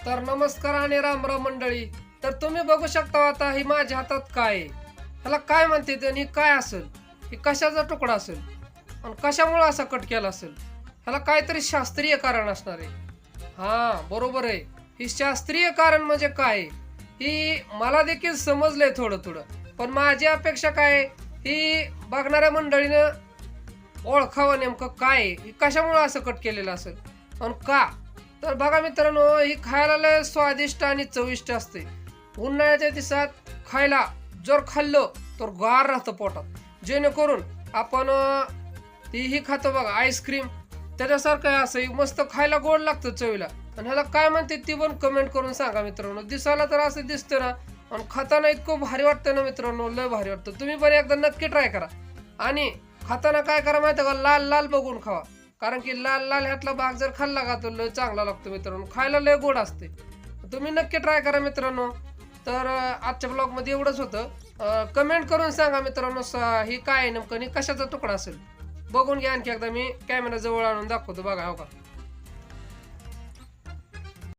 तर नमस्कार आणि रामराम मंडळी. तर तुम्ही बघू शकता आता ही माझ्या हातात काय आहे. ह्याला काय म्हणते आणि काय असेल, ही कशाचा तुकडा असेल आणि कशामुळे असा कट केला असेल. ह्याला काहीतरी शास्त्रीय कारण असणार आहे. हा बरोबर आहे, ही शास्त्रीय कारण म्हणजे काय ही मला देखील समजलंय थोडं थोडं. पण माझी अपेक्षा काय आहे, ही बघणाऱ्या मंडळीनं ओळखावं नेमकं काय आहे, ही कशामुळे असं कट केलेलं असेल आणि का. तर बघा मित्रांनो, ही खायला लय स्वादिष्ट आणि चविष्ट असते. उन्हाळ्याच्या दिवसात खायला जर खाल्लं तर गार राहतं पोटात, जेणेकरून आपण तीही खातो बघा आईस्क्रीम त्याच्यासारखं आहे. असं मस्त खायला गोड लागतं चवीला. आणि ह्याला काय म्हणते ती पण कमेंट करून सांगा मित्रांनो. दिसायला तर असं दिसतं ना, आणि खाताना इतकं भारी वाटतं ना मित्रांनो, लय भारी वाटतं. तुम्ही पण एकदा नक्की ट्राय करा. आणि खाताना काय करा माहिती का, लाल लाल बघून खावा. कारण की लाल लाल ह्यातला भाग जर खाल्ला का तो लय चांगला लागतो मित्रांनो, खायला लय गोड असते. तुम्ही नक्की ट्राय करा मित्रांनो. तर आजच्या ब्लॉगमध्ये एवढंच होतं. कमेंट करून सांगा मित्रांनो, ही काय नेमकं आणि कशाचा तुकडा असेल. बघून घ्या आणखी एकदा, मी कॅमेरा जवळ आणून दाखवतो बघा. हो का.